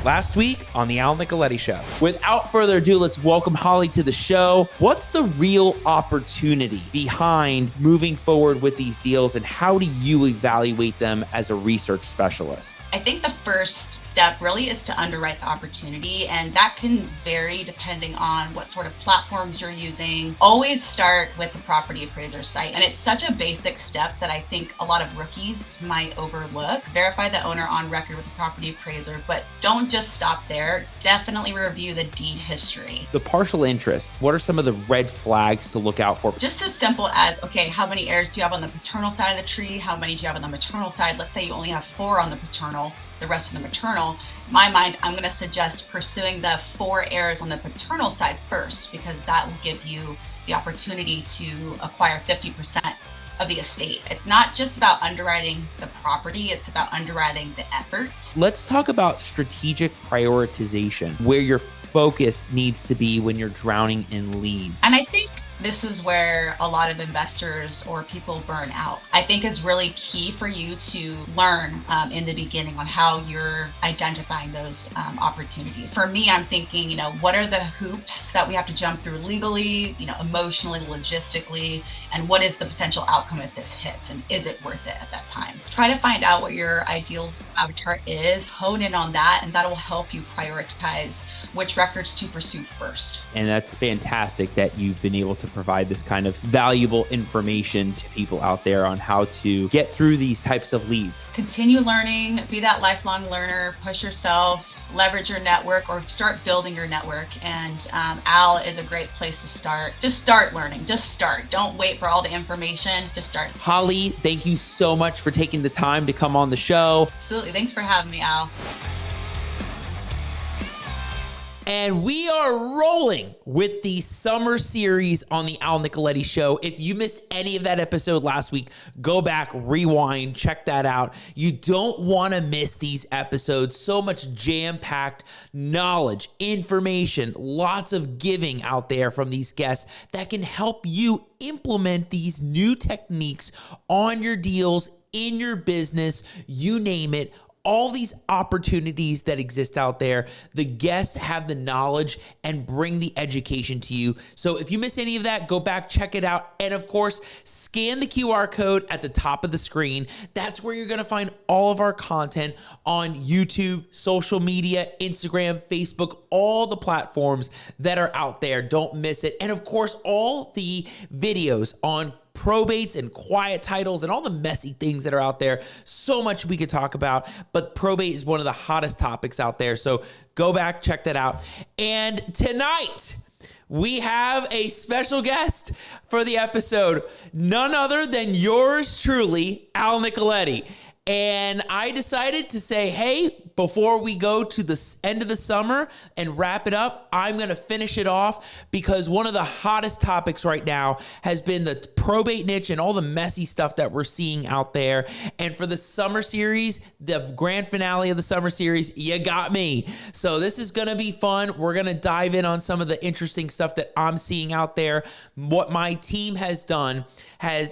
Last week on the Al Nicoletti Show. Without further ado, let's welcome Holly to the show. What's the real opportunity behind moving forward with these deals, and how do you evaluate them as a research specialist? I think the first step really is to underwrite the opportunity, and that can vary depending on what sort of platforms you're using. Always start with the property appraiser site, and it's such a basic step that I think a lot of rookies might overlook. Verify the owner on record with the property appraiser, but don't just stop there. Definitely review the deed history. The partial interest, what are some of the red flags to look out for? Just as simple as, okay, how many heirs do you have on the paternal side of the tree? How many do you have on the maternal side? Let's say you only have 4 on the paternal, the rest of the maternal. In my mind, I'm going to suggest pursuing the 4 heirs on the paternal side first, because that will give you the opportunity to acquire 50% of the estate. It's not just about underwriting the property, it's about underwriting the effort. Let's talk about strategic prioritization, where your focus needs to be when you're drowning in leads. And I think this is where a lot of investors or people burn out. I think it's really key for you to learn in the beginning on how you're identifying those opportunities. For me, I'm thinking, what are the hoops that we have to jump through legally, emotionally, logistically, and what is the potential outcome if this hits, and is it worth it at that time? Try to find out what your ideal avatar is, hone in on that, and that will help you prioritize which records to pursue first. And that's fantastic that you've been able to provide this kind of valuable information to people out there on how to get through these types of leads. Continue learning, be that lifelong learner, push yourself, leverage your network, or start building your network. And Al is a great place to start. Just start learning, just start. Don't wait for all the information, just start. Holly, thank you so much for taking the time to come on the show. Absolutely, thanks for having me, Al. And we are rolling with the summer series on the Al Nicoletti Show. If you missed any of that episode last week, go back, rewind, check that out. You don't want to miss these episodes. So much jam-packed knowledge, information, lots of giving out there from these guests that can help you implement these new techniques on your deals, in your business, you name it. All these opportunities that exist out there, the guests have the knowledge and bring the education to you. So if you miss any of that, go back, check it out. And of course, scan the QR code at the top of the screen. That's where you're going to find all of our content on YouTube, social media, Instagram, Facebook, all the platforms that are out there. Don't miss it. And of course, all the videos on probates and quiet titles and all the messy things that are out there. So much we could talk about, but probate is one of the hottest topics out there. So go back, check that out. And tonight, we have a special guest for the episode, none other than yours truly, Al Nicoletti. And I decided to say, hey, before we go to the end of the summer and wrap it up, I'm going to finish it off, because one of the hottest topics right now has been the probate niche and all the messy stuff that we're seeing out there. And for the summer series, the grand finale of the summer series, you got me. So this is going to be fun. We're going to dive in on some of the interesting stuff that I'm seeing out there. What my team has done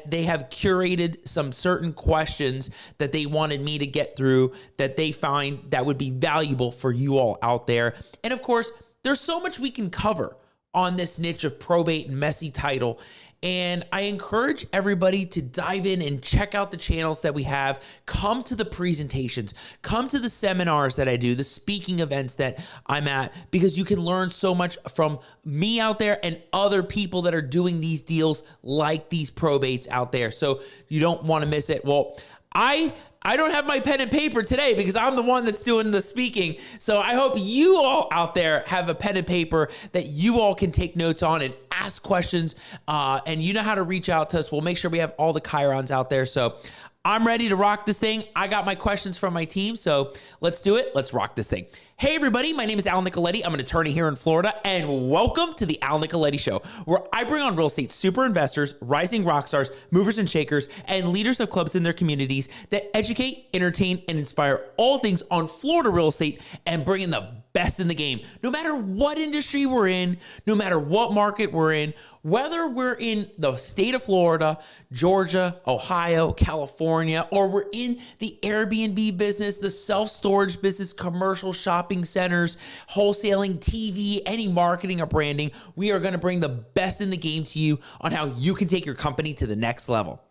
they have curated some certain questions that they wanted me to get through that they find that would be valuable for you all out there. And of course, there's so much we can cover on this niche of probate and messy title. And I encourage everybody to dive in and check out the channels that we have. Come to the presentations, come to the seminars that I do, the speaking events that I'm at, because you can learn so much from me out there and other people that are doing these deals like these probates out there. So you don't want to miss it. Well, I don't have my pen and paper today because I'm the one that's doing the speaking. So I hope you all out there have a pen and paper that you all can take notes on and ask questions. And you know how to reach out to us. We'll make sure we have all the chyrons out there. So I'm ready to rock this thing. I got my questions from my team, so let's do it. Let's rock this thing. Hey everybody, my name is Al Nicoletti. I'm an attorney here in Florida, and welcome to the Al Nicoletti Show, where I bring on real estate super investors, rising rock stars, movers and shakers, and leaders of clubs in their communities that educate, entertain, and inspire all things on Florida real estate and bring in the best in the game, no matter what industry we're in, no matter what market we're in, whether we're in the state of Florida, Georgia, Ohio, California, or we're in the Airbnb business, the self-storage business, commercial shopping centers, wholesaling, TV, any marketing or branding, we are going to bring the best in the game to you on how you can take your company to the next level.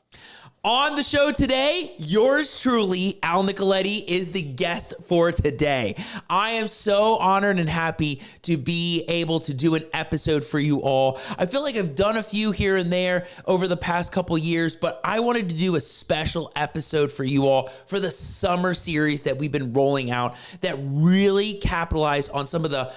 On the show today, yours truly, Al Nicoletti, is the guest for today. I am so honored and happy to be able to do an episode for you all. I feel like I've done a few here and there over the past couple years, but I wanted to do a special episode for you all for the summer series that we've been rolling out that really capitalize on some of the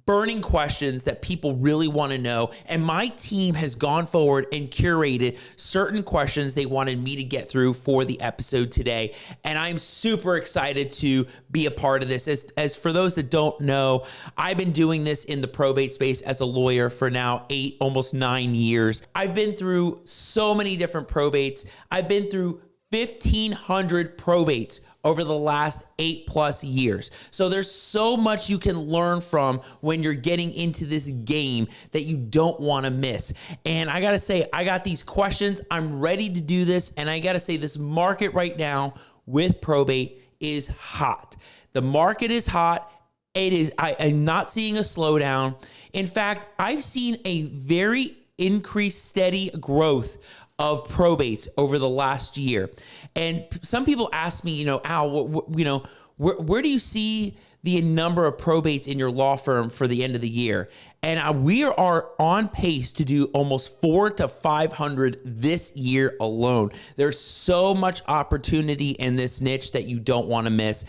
burning questions that people really want to know. And my team has gone forward and curated certain questions they wanted me to get through for the episode today. And I'm super excited to be a part of this. As for those that don't know, I've been doing this in the probate space as a lawyer for now 8, almost 9 years. I've been through so many different probates. I've been through 1,500 probates over the last 8+ years. So there's so much you can learn from when you're getting into this game that you don't want to miss. And I got to say, I got these questions. I'm ready to do this. And I got to say, this market right now with probate is hot. The market is hot. It is. I'm not seeing a slowdown. In fact, I've seen a very increased, steady growth of probates over the last year. And some people ask me, Al, where do you see the number of probates in your law firm for the end of the year? And we are on pace to do almost 400 to 500 this year alone. There's so much opportunity in this niche that you don't want to miss.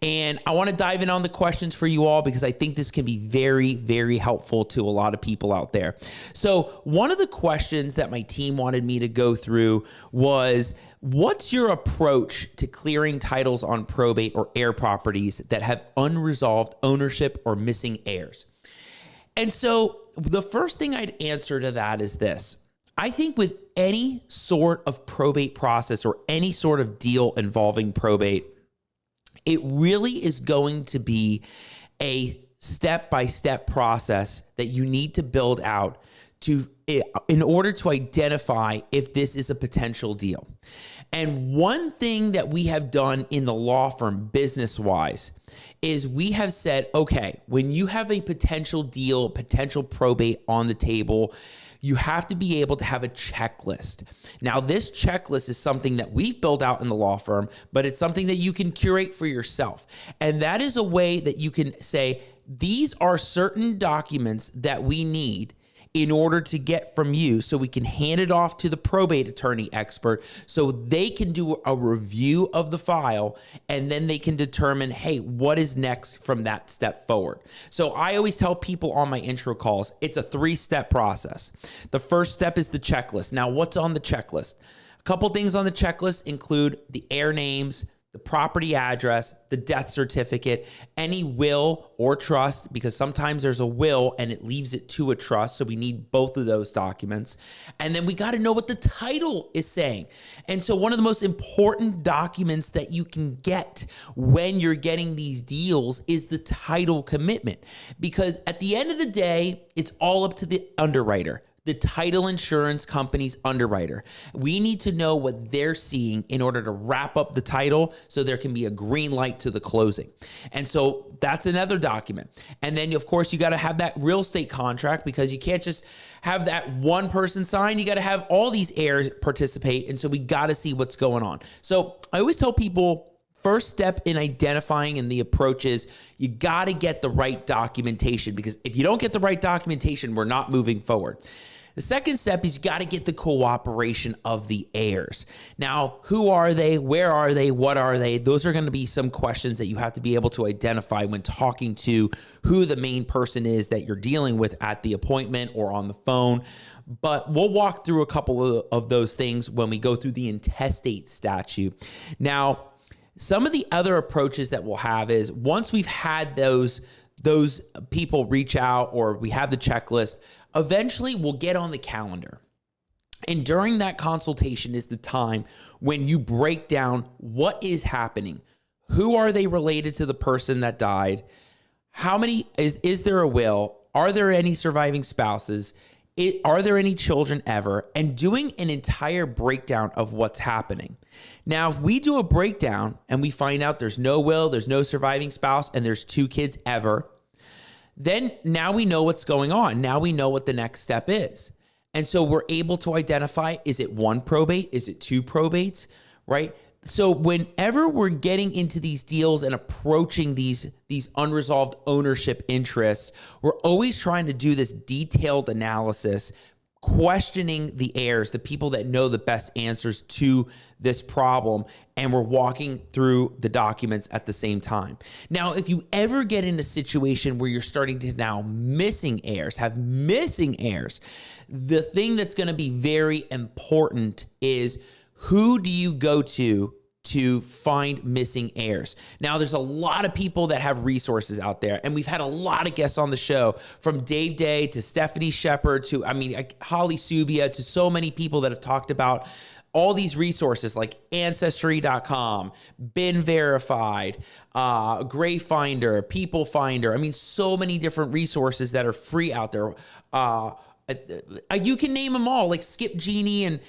And I want to dive in on the questions for you all because I think this can be very, very helpful to a lot of people out there. So one of the questions that my team wanted me to go through was, what's your approach to clearing titles on probate or heir properties that have unresolved ownership or missing heirs? And so the first thing I'd answer to that is this. I think with any sort of probate process or any sort of deal involving probate, it really is going to be a step-by-step process that you need to build out in order to identify if this is a potential deal. And one thing that we have done in the law firm business-wise is we have said, okay, when you have a potential deal, potential probate on the table, you have to be able to have a checklist. Now, this checklist is something that we've built out in the law firm, but it's something that you can curate for yourself. And that is a way that you can say, these are certain documents that we need in order to get from you so we can hand it off to the probate attorney expert so they can do a review of the file and then they can determine, hey, what is next from that step forward. So I always tell people on my intro calls, it's a 3-step process. The first step is the checklist. Now, what's on the checklist? A couple things on the checklist include the heir names, the property address, the death certificate, any will or trust, because sometimes there's a will and it leaves it to a trust. So we need both of those documents. And then we got to know what the title is saying. And so one of the most important documents that you can get when you're getting these deals is the title commitment. Because at the end of the day, it's all up to the underwriter, the title insurance company's underwriter. We need to know what they're seeing in order to wrap up the title so there can be a green light to the closing. And so that's another document. And then, of course, you got to have that real estate contract because you can't just have that one person sign. You got to have all these heirs participate. And so we got to see what's going on. So I always tell people, first step in identifying and the approach is you got to get the right documentation, because if you don't get the right documentation, we're not moving forward. The second step is you got to get the cooperation of the heirs. Now, who are they? Where are they? What are they? Those are going to be some questions that you have to be able to identify when talking to who the main person is that you're dealing with at the appointment or on the phone. But we'll walk through a couple of those things when we go through the intestate statute. Now, some of the other approaches that we'll have is once we've had those people reach out or we have the checklist, eventually we'll get on the calendar. And during that consultation is the time when you break down what is happening. Who are they related to the person that died? how many is there a will? Are there any surviving spouses? Are there any children ever? And doing an entire breakdown of what's happening. Now, if we do a breakdown and we find out there's no will, there's no surviving spouse, and there's 2 kids ever, then now we know what's going on. Now we know what the next step is. And so we're able to identify, is it 1 probate? Is it 2 probates, right? So whenever we're getting into these deals and approaching these unresolved ownership interests, we're always trying to do this detailed analysis, questioning the heirs, the people that know the best answers to this problem, and we're walking through the documents at the same time. Now, if you ever get in a situation where you're starting to now have missing heirs, the thing that's going to be very important is, who do you go to find missing heirs? Now, there's a lot of people that have resources out there, and we've had a lot of guests on the show, from Dave Day to Stephanie Shepard to, Holly Subia, to so many people that have talked about all these resources like Ancestry.com, Been Verified, Gray Finder, People Finder. So many different resources that are free out there. You can name them all, like Skip Genie and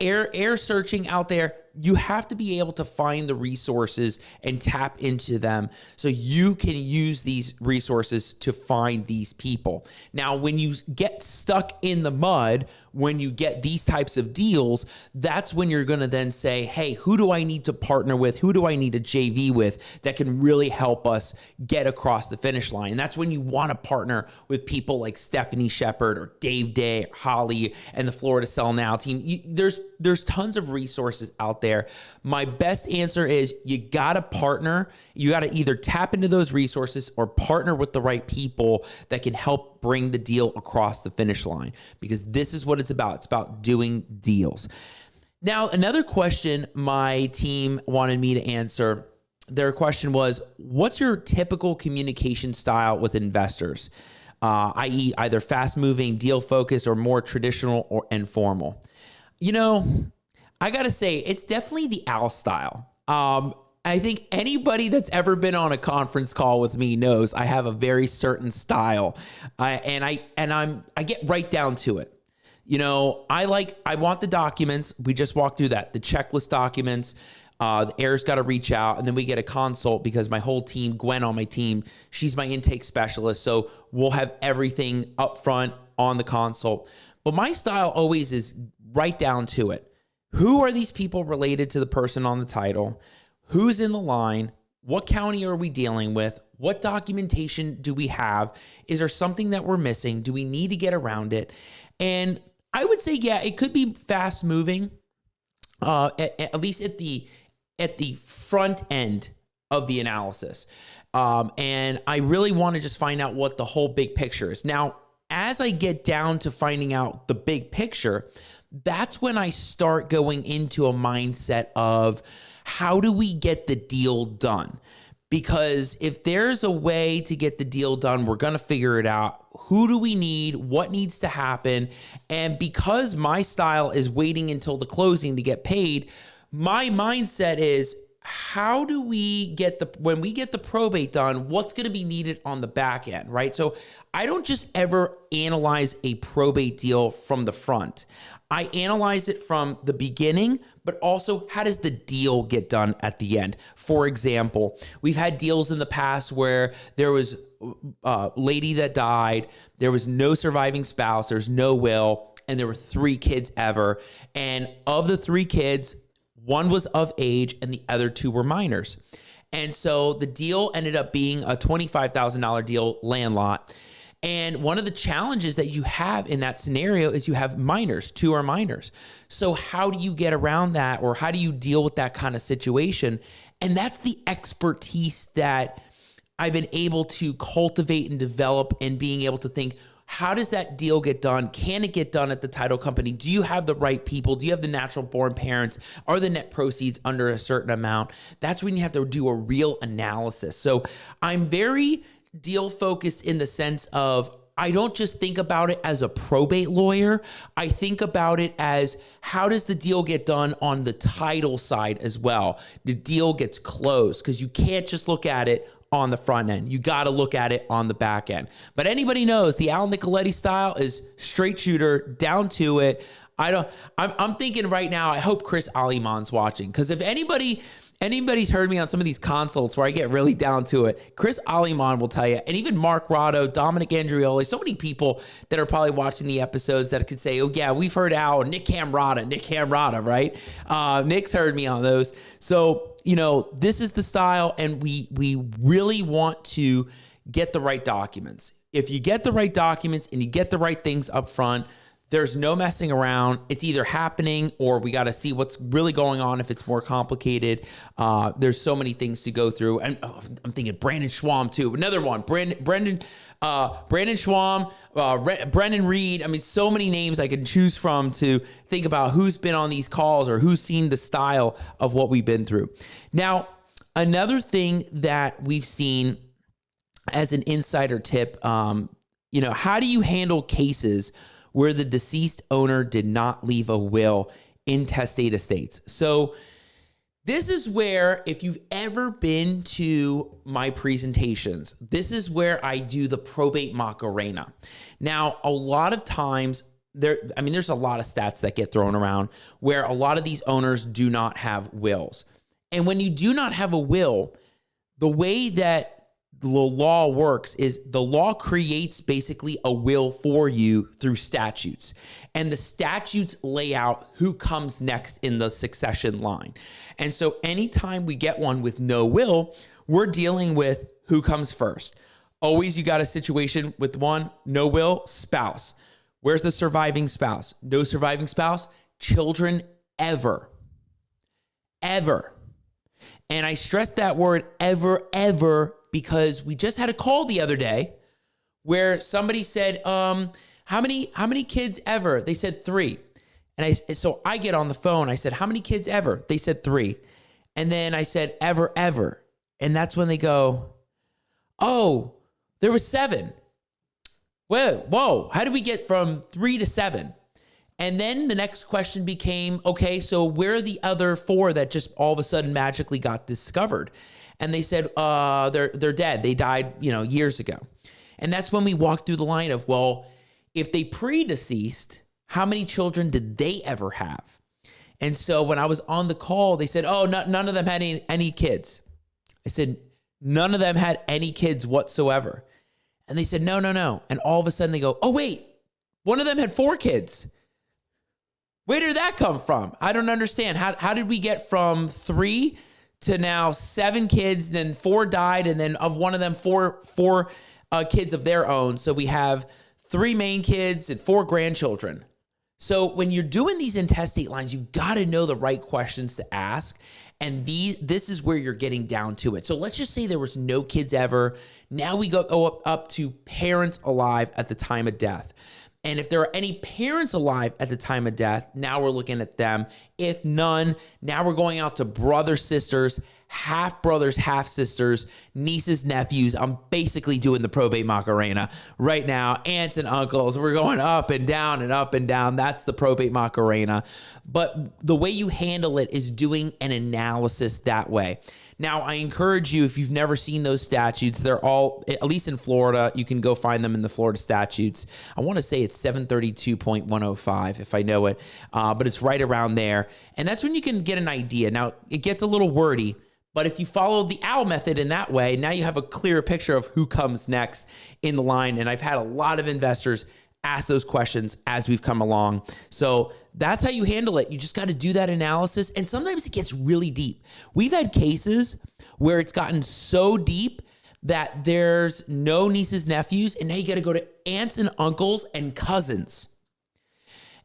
air searching out there. You have to be able to find the resources and tap into them so you can use these resources to find these people. Now, when you get stuck in the mud, when you get these types of deals, that's when you're going to then say, hey, who do I need to partner with? Who do I need a JV with that can really help us get across the finish line? And that's when you want to partner with people like Stephanie Shepard or Dave Day, or Holly, and the Florida Sell Now team. There's tons of resources out there. My best answer is, you got to partner. You got to either tap into those resources or partner with the right people that can help bring the deal across the finish line, because this is what it's about. It's about doing deals. Now, another question my team wanted me to answer, their question was, what's your typical communication style with investors? I.e. either fast moving, deal focused, or more traditional or informal. I got to say, it's definitely the Al style. I think anybody that's ever been on a conference call with me knows I have a very certain style. I get right down to it. I want the documents. We just walked through that, the checklist documents. The heirs got to reach out, and then we get a consult, because my whole team, Gwen on my team, she's my intake specialist. So we'll have everything up front on the consult. But my style always is right down to it. Who are these people related to the person on the title? Who's in the line? What county are we dealing with? What documentation do we have? Is there something that we're missing? Do we need to get around it? And I would say, yeah, it could be fast moving, at least at the front end of the analysis. And I really want to just find out what the whole big picture is. Now, as I get down to finding out the big picture, that's when I start going into a mindset of, how do we get the deal done? Because if there's a way to get the deal done, we're going to figure it out. Who do we need? What needs to happen? And because my style is waiting until the closing to get paid, my mindset is, how do we when we get the probate done, what's going to be needed on the back end, right? So I don't just ever analyze a probate deal from the front. I analyze it from the beginning, but also, how does the deal get done at the end? For example, we've had deals in the past where there was a lady that died, there was no surviving spouse, there's no will, and there were 3 kids ever. And of the 3 kids, 1 was of age and the other 2 were minors. And so the deal ended up being a $25,000 deal, land lot. And one of the challenges that you have in that scenario is you have minors, 2 are minors. So how do you get around that, or how do you deal with that kind of situation? And that's the expertise that I've been able to cultivate and develop, and being able to think, how does that deal get done? Can it get done at the title company? Do you have the right people? Do you have the natural born parents? Are the net proceeds under a certain amount? That's when you have to do a real analysis. So I'm very deal focused in the sense of, I don't just think about it as a probate lawyer. I think about it as, how does the deal get done on the title side as well? The deal gets closed, because you can't just look at it on the front end. You got to look at it on the back end. But anybody knows the Al Nicoletti style is straight shooter, down to it. I'm thinking right now, I hope Chris Aliman's watching, because if anybody's heard me on some of these consults where I get really down to it, Chris Aliman will tell you, and even Mark Rotto, Dominic Andrioli, so many people that are probably watching the episodes that could say, oh yeah, we've heard Al, Nick Camrata, right? Nick's heard me on those. So, this is the style, and we really want to get the right documents. If you get the right documents and you get the right things up front, there's no messing around. It's either happening or we got to see what's really going on if it's more complicated. There's so many things to go through. And I'm thinking Brandon Schwam too. Another one, Brandon Schwam, Brendan Reed. I mean, so many names I can choose from to think about who's been on these calls or who's seen the style of what we've been through. Now, another thing that we've seen as an insider tip, how do you handle cases where the deceased owner did not leave a will in intestate estates? So this is where, if you've ever been to my presentations, this is where I do the probate Macarena. Now, a lot of times there's a lot of stats that get thrown around where a lot of these owners do not have wills. And when you do not have a will, the way that the law works is the law creates basically a will for you through statutes. And the statutes lay out who comes next in the succession line. And so anytime we get one with no will, we're dealing with who comes first. Always you got a situation with one, no will, spouse. Where's the surviving spouse? No surviving spouse, children ever. Ever. And I stress that word ever, because we just had a call the other day where somebody said, how many kids ever? They said 3. And so I get on the phone. I said, how many kids ever? They said 3. And then I said, ever. And that's when they go, oh, there was 7. Whoa, how did we get from 3 to 7? And then the next question became, okay, so where are the other 4 that just all of a sudden magically got discovered? And they said, they're dead. They died, years ago. And that's when we walked through the line of, well, if they predeceased, how many children did they ever have? And so when I was on the call, they said, oh, none of them had any kids. I said, none of them had any kids whatsoever. And they said, no. And all of a sudden they go, oh, wait, one of them had 4 kids. Where did that come from? I don't understand. How did we get from 3 to now 7 kids, then 4 died, and then of one of them, four kids of their own. So we have 3 main kids and 4 grandchildren. So when you're doing these intestate lines, you got to know the right questions to ask. And this is where you're getting down to it. So let's just say there was no kids ever. Now we go up to parents alive at the time of death. And if there are any parents alive at the time of death, now we're looking at them. If none, now we're going out to brothers, sisters, half brothers, half sisters, nieces, nephews. I'm basically doing the probate Macarena right now. Aunts and uncles. We're going up and down and up and down. That's the probate Macarena. But the way you handle it is doing an analysis that way. Now, I encourage you, if you've never seen those statutes, they're all, at least in Florida, you can go find them in the Florida statutes. I want to say it's 732.105 if I know it, but it's right around there. And that's when you can get an idea. Now, it gets a little wordy, but if you follow the OWL method in that way, now you have a clearer picture of who comes next in the line. And I've had a lot of investors ask those questions as we've come along. So that's how you handle it. You just got to do that analysis. And sometimes it gets really deep. We've had cases where it's gotten so deep that there's no nieces, nephews, and now you got to go to aunts and uncles and cousins.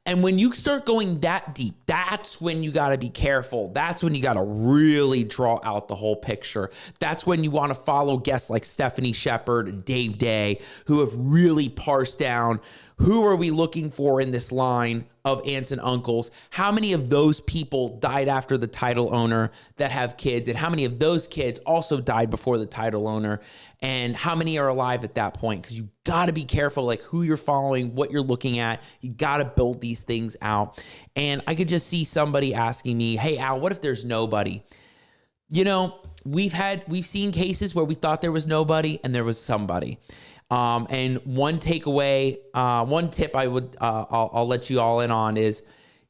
And when you start going that deep, that's when you got to be careful. That's when you got to really draw out the whole picture. That's when you want to follow guests like Stephanie Shepard and Dave Day, who have really parsed down who are we looking for in this line of aunts and uncles? How many of those people died after the title owner that have kids? And how many of those kids also died before the title owner? And how many are alive at that point? Because you got to be careful, like who you're following, what you're looking at. You got to build these things out. And I could just see somebody asking me, hey, Al, what if there's nobody? we've seen cases where we thought there was nobody and there was somebody. And one takeaway, one tip I'll let you all in on is,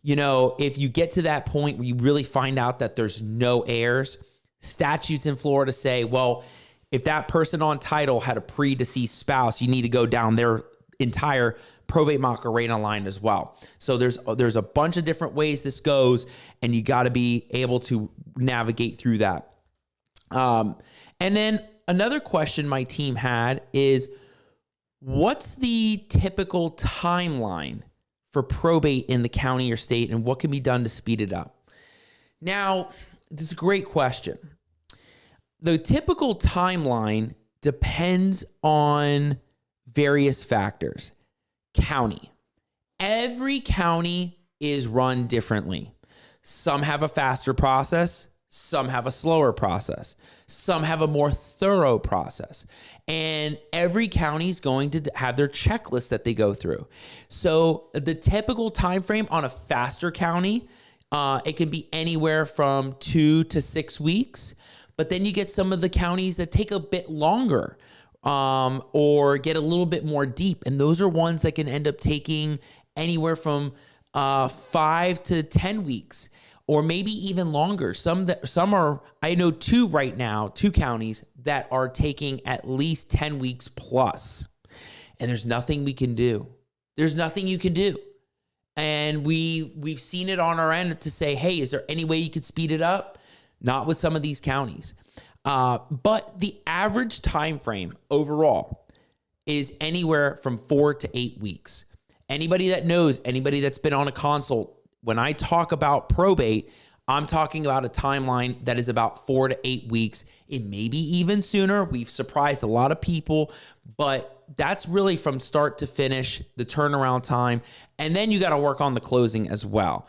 if you get to that point where you really find out that there's no heirs, statutes in Florida say, well, if that person on title had a pre-deceased spouse, you need to go down their entire probate Macarena line as well. So there's a bunch of different ways this goes, and you got to be able to navigate through that. And then another question my team had is, what's the typical timeline for probate in the county or state, and what can be done to speed it up? Now, this is a great question. The typical timeline depends on various factors. County. Every county is run differently. Some have a faster process. Some have a slower process. Some have a more thorough process. And every county is going to have their checklist that they go through. So the typical time frame on a faster county, it can be anywhere from 2 to 6 weeks. But then you get some of the counties that take a bit longer, or get a little bit more deep. And those are ones that can end up taking anywhere from 5 to 10 weeks, or maybe even longer. Some are, I know two counties that are taking at least 10 weeks plus. And there's nothing we can do. There's nothing you can do. And we've seen it on our end to say, hey, is there any way you could speed it up? Not with some of these counties. But the average time frame overall is anywhere from 4 to 8 weeks. Anybody that knows, anybody that's been on a consult, when I talk about probate, I'm talking about a timeline that is about 4 to 8 weeks. It may be even sooner. We've surprised a lot of people, but that's really from start to finish, the turnaround time. And then you got to work on the closing as well.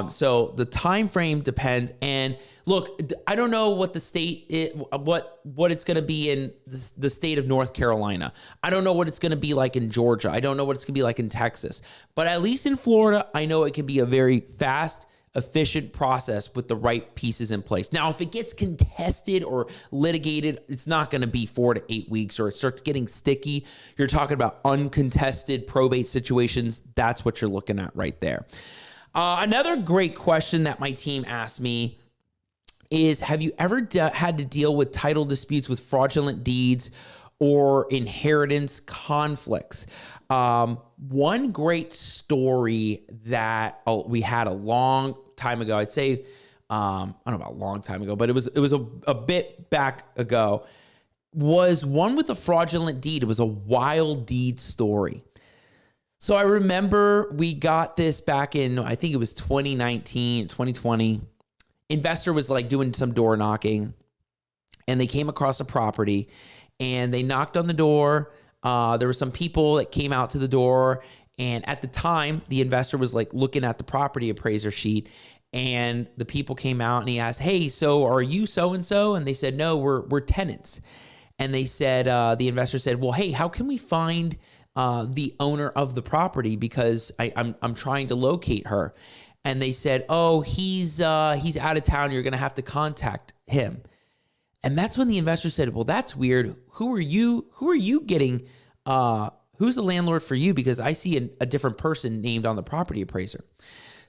So the time frame depends. And look, I don't know what the state, what it's going to be in the state of North Carolina. I don't know what it's going to be like in Georgia. I don't know what it's going to be like in Texas. But at least in Florida, I know it can be a very fast, efficient process with the right pieces in place. Now, if it gets contested or litigated, it's not going to be 4 to 8 weeks, or it starts getting sticky. You're talking about uncontested probate situations. That's what you're looking at right there. Another great question that my team asked me is, have you ever had to deal with title disputes with fraudulent deeds or inheritance conflicts? One great story that we had a long time ago, I'd say, I don't know about a long time ago, but it was a bit back ago, was one with a fraudulent deed. It was a wild deed story. So I remember we got this back in, I think it was 2019, 2020. Investor was like doing some door knocking, and they came across a property, and they knocked on the door. There were some people that came out to the door, and at the time, the investor was like looking at the property appraiser sheet, and the people came out and he asked, "Hey, so are you so-and-so?" And they said, "No, we're tenants." And they said, the investor said, "Well, hey, how can we find the owner of the property, because I'm trying to locate her?" And they said, "Oh, he's out of town. You're going to have to contact him." And that's when the investor said, "Well, that's weird. Who are you getting? Who's the landlord for you? Because I see a different person named on the property appraiser."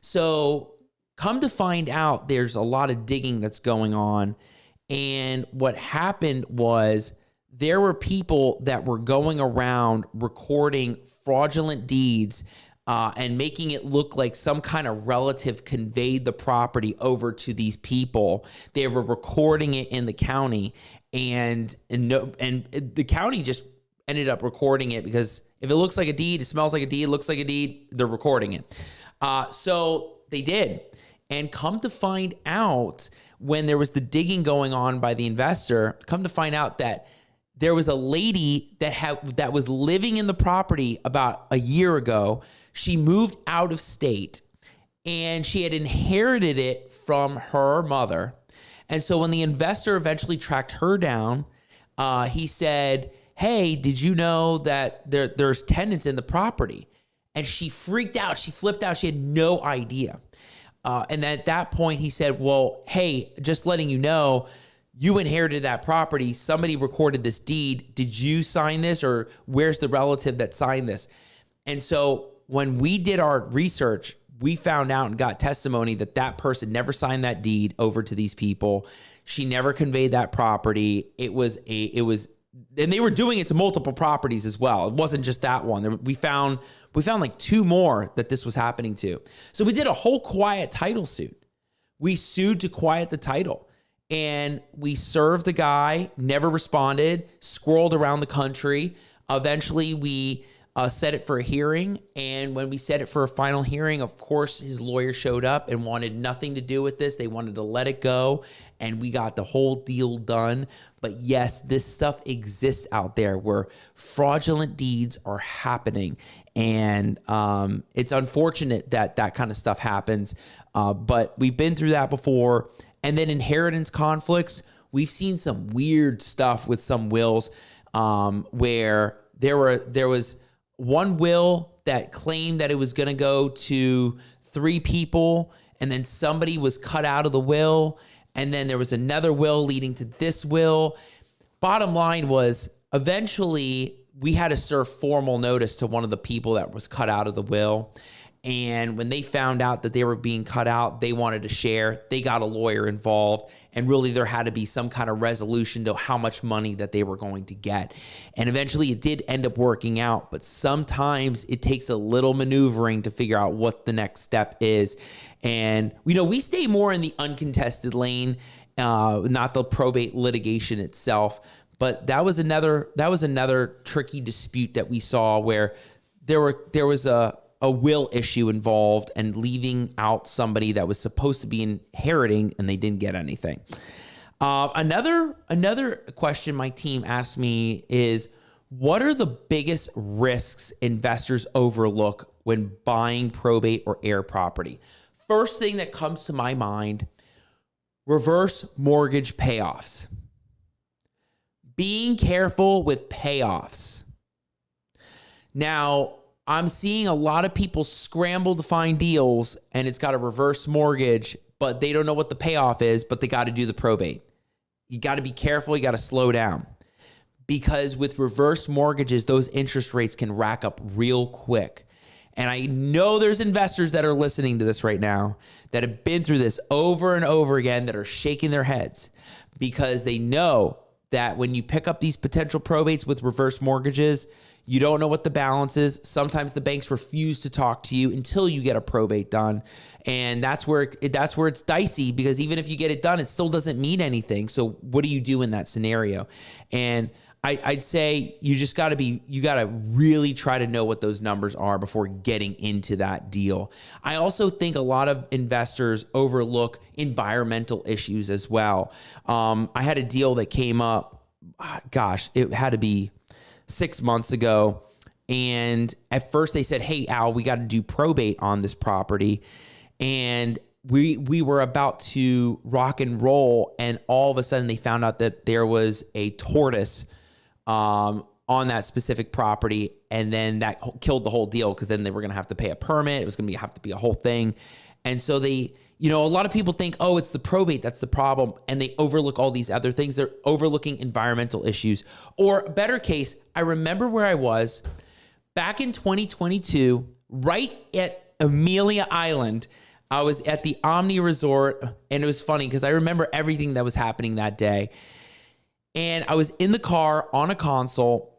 So come to find out, there's a lot of digging that's going on. And what happened was, there were people that were going around recording fraudulent deeds and making it look like some kind of relative conveyed the property over to these people. They were recording it in the county, and the county just ended up recording it, because if it looks like a deed, it smells like a deed, looks like a deed, they're recording it. So they did. And come to find out, when there was the digging going on by the investor, come to find out that there was a lady that was living in the property about a year ago. She moved out of state, and she had inherited it from her mother. And so when the investor eventually tracked her down, he said, "Hey, did you know that there's tenants in the property?" And she freaked out. She flipped out. She had no idea. And at that point, he said, "Well, hey, just letting you know, you inherited that property. Somebody recorded this deed. Did you sign this, or where's the relative that signed this? And so when we did our research, we found out and got testimony that that person never signed that deed over to these people. She never conveyed that property. And they were doing it to multiple properties as well. It wasn't just that one. We found like 2 more that this was happening to. So we did a whole quiet title suit. We sued to quiet the title, and we served the guy, never responded, squirreled around the country. Eventually we set it for a hearing. And when we set it for a final hearing, of course, his lawyer showed up and wanted nothing to do with this. They wanted to let it go, and we got the whole deal done. But yes, this stuff exists out there where fraudulent deeds are happening. And it's unfortunate that that kind of stuff happens. But we've been through that before. And then inheritance conflicts. We've seen some weird stuff with some wills where there was one will that claimed that it was going to go to 3 people, and then somebody was cut out of the will, and then there was another will leading to this will. Bottom line was, eventually we had to serve formal notice to one of the people that was cut out of the will. And when they found out that they were being cut out, they wanted to share. They got a lawyer involved, and really there had to be some kind of resolution to how much money that they were going to get. And eventually it did end up working out, but sometimes it takes a little maneuvering to figure out what the next step is. And we stay more in the uncontested lane, not the probate litigation itself. But that was another tricky dispute that we saw where there was a will issue involved and leaving out somebody that was supposed to be inheriting, and they didn't get anything. Another question my team asked me is, what are the biggest risks investors overlook when buying probate or heir property? First thing that comes to my mind, reverse mortgage payoffs. Being careful with payoffs. Now, I'm seeing a lot of people scramble to find deals, and it's got a reverse mortgage, but they don't know what the payoff is, but they got to do the probate. You got to be careful. You got to slow down, because with reverse mortgages, those interest rates can rack up real quick. And I know there's investors that are listening to this right now that have been through this over and over again, that are shaking their heads because they know that when you pick up these potential probates with reverse mortgages, you don't know what the balance is. Sometimes the banks refuse to talk to you until you get a probate done. And that's where it's dicey, because even if you get it done, it still doesn't mean anything. So what do you do in that scenario? And I'd say you got to really try to know what those numbers are before getting into that deal. I also think a lot of investors overlook environmental issues as well. I had a deal that came up, it had to be 6 months ago. And at first they said, "Hey, Al, we got to do probate on this property." And we were about to rock and roll. And all of a sudden they found out that there was a tortoise on that specific property. And then that killed the whole deal, because then they were going to have to pay a permit. It was going to have to be a whole thing. And so a lot of people think, oh, it's the probate that's the problem, and they overlook all these other things. They're overlooking environmental issues. Or better case, I remember where I was back in 2022, right at Amelia Island. I was at the Omni Resort, and it was funny because I remember everything that was happening that day. And I was in the car on a console,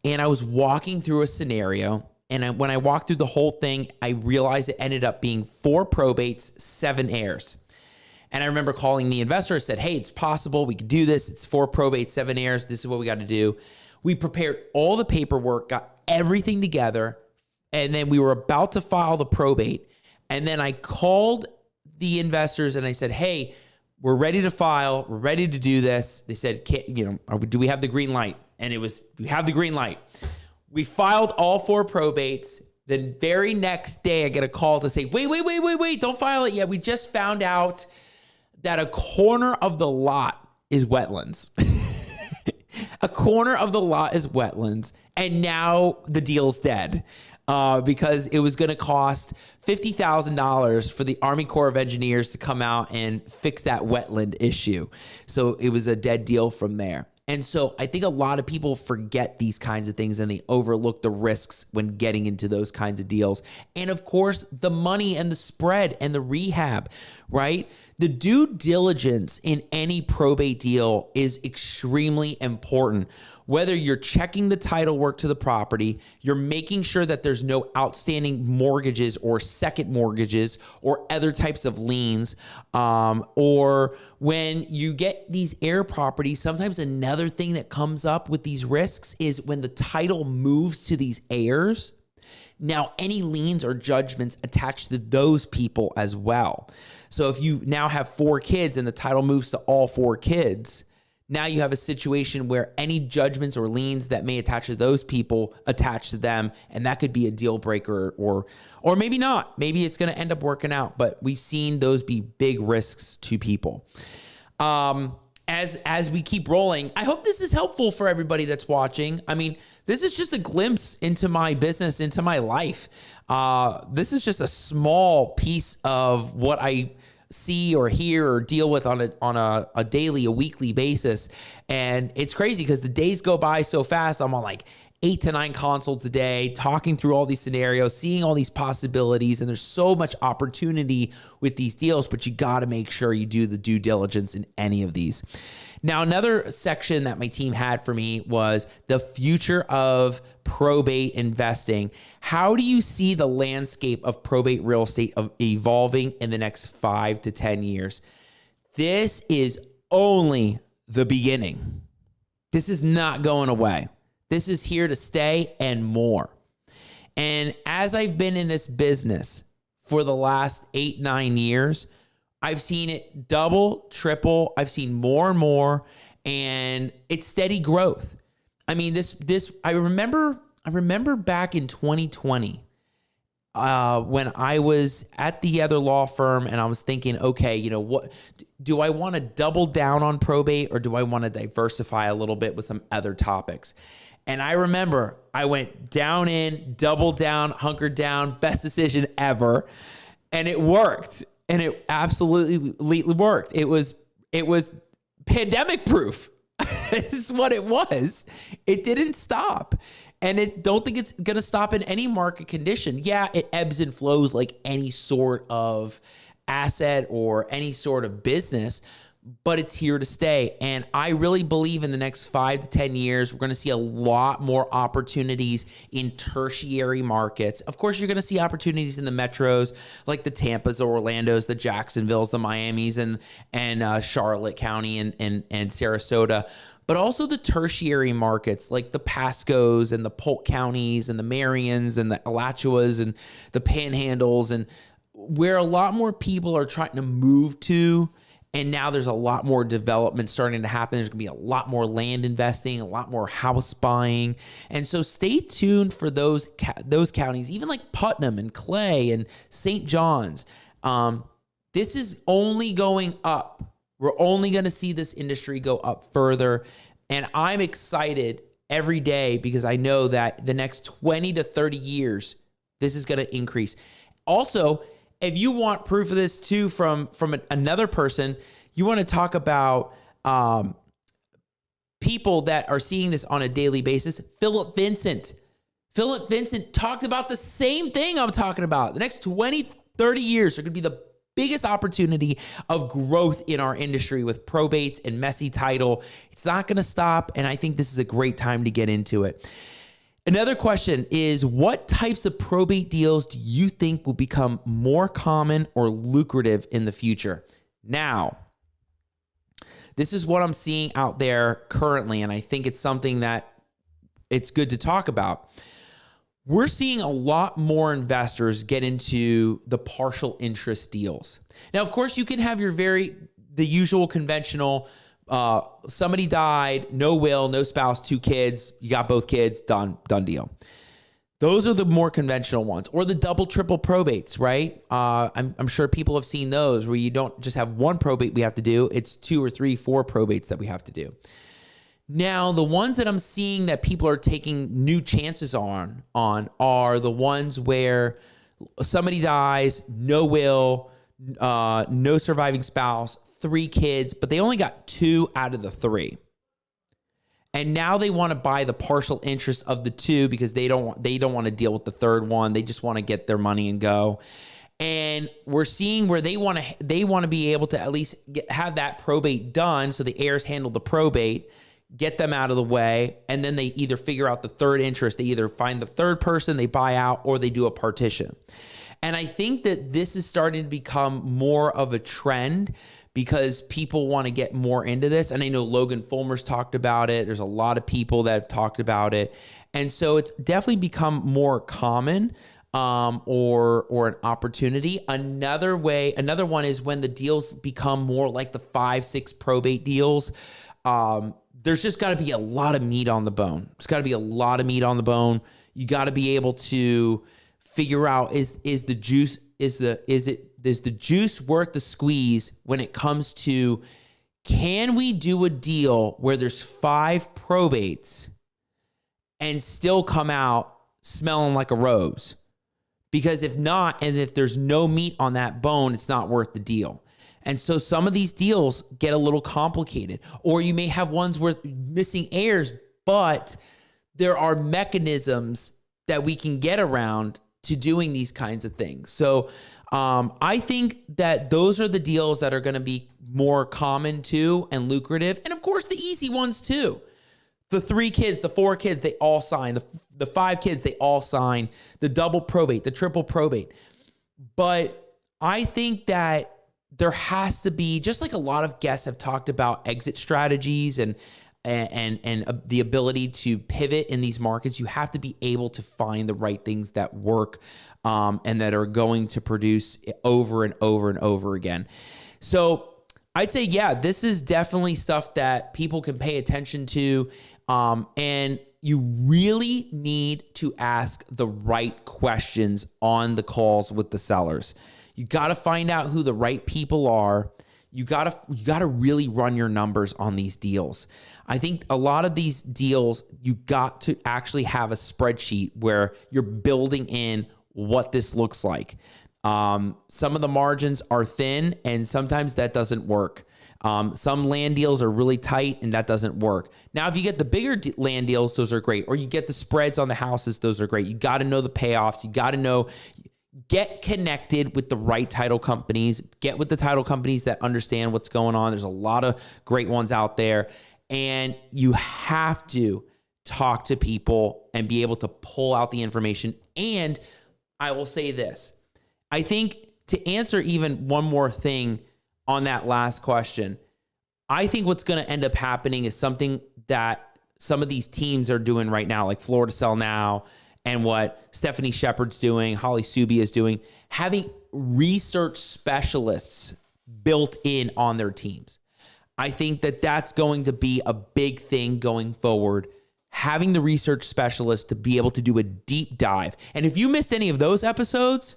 and I was walking through a scenario. And when I walked through the whole thing, I realized it ended up being 4 probates, 7 heirs. And I remember calling the investor, said, "Hey, it's possible. We could do this. It's 4 probates, 7 heirs. This is what we got to do." We prepared all the paperwork, got everything together, and then we were about to file the probate. And then I called the investors and I said, "Hey, we're ready to file. We're ready to do this." They said, "Do we have the green light?" And it was, "We have the green light." We filed all 4 probates. The very next day, I get a call to say, wait, don't file it yet. We just found out that a corner of the lot is wetlands. A corner of the lot is wetlands, and now the deal's dead. because it was going to cost $50,000 for the Army Corps of Engineers to come out and fix that wetland issue. So it was a dead deal from there. And so I think a lot of people forget these kinds of things and they overlook the risks when getting into those kinds of deals. And of course, the money and the spread and the rehab, right? The due diligence in any probate deal is extremely important. Whether you're checking the title work to the property, you're making sure that there's no outstanding mortgages or second mortgages or other types of liens, or when you get these heir properties, sometimes another thing that comes up with these risks is when the title moves to these heirs. Now, any liens or judgments attached to those people as well. So if you now have 4 kids and the title moves to all 4 kids, now you have a situation where any judgments or liens that may attach to those people attach to them, and that could be a deal breaker, or maybe not. Maybe it's going to end up working out, but we've seen those be big risks to people. As we keep rolling, I hope this is helpful for everybody that's watching. I mean, this is just a glimpse into my business, into my life. This is just a small piece of what I see or hear or deal with on a daily, a weekly basis. And it's crazy because the days go by so fast. I'm on like 8 to 9 consults a day, talking through all these scenarios, seeing all these possibilities. And there's so much opportunity with these deals, but you got to make sure you do the due diligence in any of these. Now, another section that my team had for me was the future of probate investing. How do you see the landscape of probate real estate evolving in the next 5 to 10 years? This is only the beginning. This is not going away. This is here to stay and more. And as I've been in this business for the last 8-9 years, I've seen it double, triple. I've seen more and more, and it's steady growth. I mean, I remember back in 2020, when I was at the other law firm and I was thinking, okay, you know, what do I want to double down on probate, or do I want to diversify a little bit with some other topics? And I remember I went down in, doubled down, hunkered down, best decision ever. And it worked. And it absolutely worked. It was pandemic proof. This is what it was. It didn't stop. And don't think it's going to stop in any market condition. Yeah, it ebbs and flows like any sort of asset or any sort of business, but it's here to stay. And I really believe in the next 5 to 10 years, we're going to see a lot more opportunities in tertiary markets. Of course, you're going to see opportunities in the metros, like the Tampas, the Orlandos, the Jacksonvilles, the Miamis, and Charlotte County and Sarasota. But also the tertiary markets, like the Pascos and the Polk counties and the Marions and the Alachuas and the Panhandles, and where a lot more people are trying to move to. And now there's a lot more development starting to happen. There's going to be a lot more land investing, a lot more house buying. And so stay tuned for those counties, even like Putnam and Clay and St. John's. This is only going up. We're only going to see this industry go up further. And I'm excited every day because I know that the next 20 to 30 years, this is going to increase. Also, if you want proof of this too from another person, you want to talk about people that are seeing this on a daily basis. Philip Vincent talked about the same thing I'm talking about. The next 20, 30 years are going to be the biggest opportunity of growth in our industry with probates and messy title. It's not going to stop, and I think this is a great time to get into it. Another question is, what types of probate deals do you think will become more common or lucrative in the future? Now, this is what I'm seeing out there currently, and I think it's something that it's good to talk about. We're seeing a lot more investors get into the partial interest deals. Now, of course, you can have the usual conventional, somebody died, no will, no spouse, 2 kids, you got both kids, done deal. Those are the more conventional ones, or the double, triple probates, right? I'm sure people have seen those where you don't just have one probate we have to do, it's 2 or 3, 4 probates that we have to do. Now, the ones that I'm seeing that people are taking new chances on are the ones where somebody dies, no will, no surviving spouse, 3 kids, but they only got 2 out of the 3. And now they want to buy the partial interest of the 2 because they don't want to deal with the third one. They just want to get their money and go. And we're seeing where they want to be able to at least have that probate done, so the heirs handle the probate, get them out of the way, and then they either figure out the third interest. They either find the third person, they buy out, or they do a partition. And I think that this is starting to become more of a trend because people want to get more into this. And I know Logan Fulmer's talked about it. There's a lot of people that have talked about it. And so it's definitely become more common, or an opportunity. Another one is when the deals become more like the 5-6 probate deals. There's just got to be a lot of meat on the bone. There's got to be a lot of meat on the bone. You got to be able to figure out, is the juice worth the squeeze when it comes to, can we do a deal where there's 5 probates and still come out smelling like a rose? Because if not, and if there's no meat on that bone, it's not worth the deal. And so some of these deals get a little complicated. Or you may have ones where missing heirs, but there are mechanisms that we can get around to doing these kinds of things. So I think that those are the deals that are going to be more common too and lucrative. And of course, the easy ones too. The 3 kids, the 4 kids, they all sign. The 5 kids, they all sign. The double probate, the triple probate. But I think that there has to be, just like a lot of guests have talked about exit strategies and the ability to pivot in these markets, you have to be able to find the right things that work and that are going to produce over and over and over again. So I'd say, yeah, this is definitely stuff that people can pay attention to. And you really need to ask the right questions on the calls with the sellers. You got to find out who the right people are. You got to really run your numbers on these deals. I think a lot of these deals, you got to actually have a spreadsheet where you're building in what this looks like. Some of the margins are thin, and sometimes that doesn't work. Some land deals are really tight, and that doesn't work. Now, if you get the bigger land deals, those are great. Or you get the spreads on the houses, those are great. You got to know the payoffs. You got to know, get connected with the right title companies. Get with the title companies that understand what's going on. There's a lot of great ones out there. And you have to talk to people and be able to pull out the information. And I will say this. I think to answer even one more thing on that last question, I think what's going to end up happening is something that some of these teams are doing right now, like Florida Sell Now, and what Stephanie Shepard's doing, Holly Subia is doing, having research specialists built in on their teams. I think that that's going to be a big thing going forward, having the research specialist to be able to do a deep dive. And if you missed any of those episodes,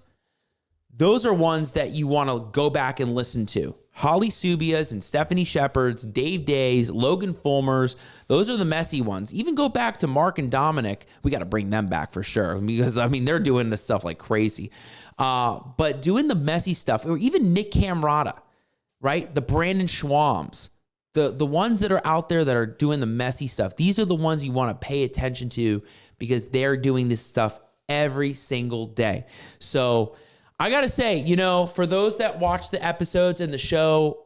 those are ones that you want to go back and listen to. Holly Subia's and Stephanie Shepard's, Dave Day's, Logan Fulmer's. Those are the messy ones. Even go back to Mark and Dominic. We got to bring them back for sure because, I mean, they're doing this stuff like crazy. But doing the messy stuff, or even Nick Camrata, right? The Brandon Schwams, the ones that are out there that are doing the messy stuff. These are the ones you want to pay attention to because they're doing this stuff every single day. So I got to say, you know, for those that watch the episodes and the show,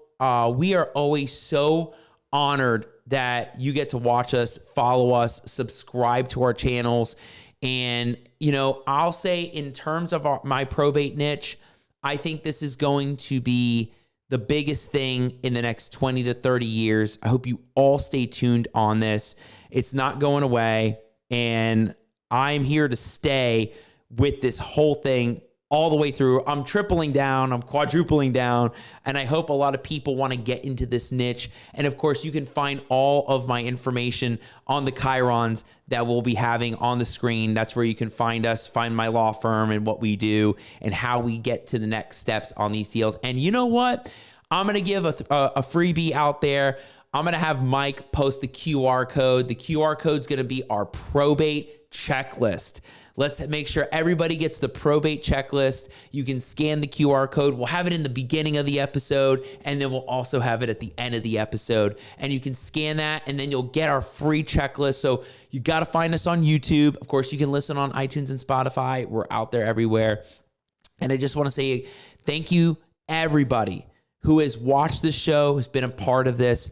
we are always so honored that you get to watch us, follow us, subscribe to our channels. And, you know, I'll say in terms of my probate niche, I think this is going to be the biggest thing in the next 20 to 30 years. I hope you all stay tuned on this. It's not going away. And I'm here to stay with this whole thing all the way through. I'm tripling down, I'm quadrupling down, and I hope a lot of people want to get into this niche. And of course, you can find all of my information on the Chirons that we'll be having on the screen. That's where you can find us, find my law firm and what we do and how we get to the next steps on these deals. And you know what? I'm going to give a freebie out there. I'm going to have Mike post the QR code. The QR code is going to be our probate checklist. Let's make sure everybody gets the probate checklist. You can scan the QR code. We'll have it in the beginning of the episode, and then we'll also have it at the end of the episode. And you can scan that, and then you'll get our free checklist. So you got to find us on YouTube. Of course, you can listen on iTunes and Spotify. We're out there everywhere. And I just want to say thank you, everybody who has watched this show, has been a part of this,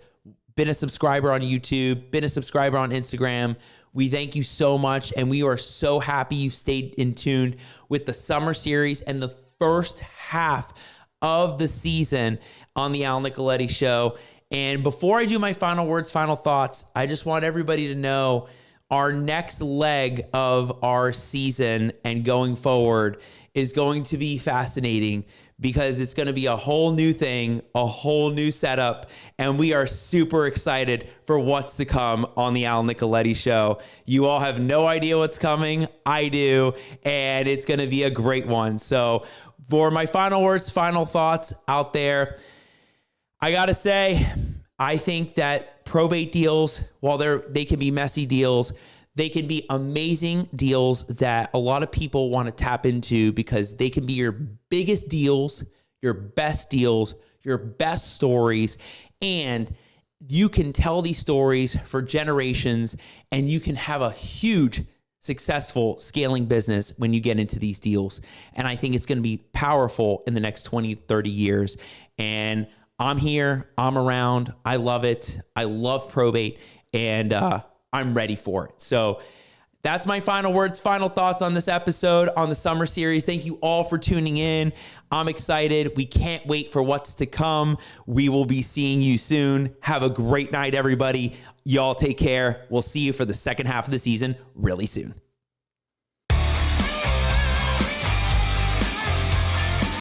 been a subscriber on YouTube, been a subscriber on Instagram. We thank you so much, and we are so happy you've stayed in tune with the summer series and the first half of the season on the Al Nicoletti Show. And before I do my final words, final thoughts, I just want everybody to know our next leg of our season and going forward is going to be fascinating, because it's going to be a whole new thing, a whole new setup, and we are super excited for what's to come on the Al Nicoletti Show. You all have no idea what's coming. I do, and it's going to be a great one. So for my final words, final thoughts out there, I got to say, I think that probate deals, while they can be messy deals, they can be amazing deals that a lot of people want to tap into, because they can be your biggest deals, your best stories, and you can tell these stories for generations, and you can have a huge, successful scaling business when you get into these deals. And I think it's going to be powerful in the next 20, 30 years. And I'm here, I'm around, I love it. I love probate, and I'm ready for it. So that's my final words, final thoughts on this episode on the summer series. Thank you all for tuning in. I'm excited. We can't wait for what's to come. We will be seeing you soon. Have a great night, everybody. Y'all take care. We'll see you for the second half of the season really soon.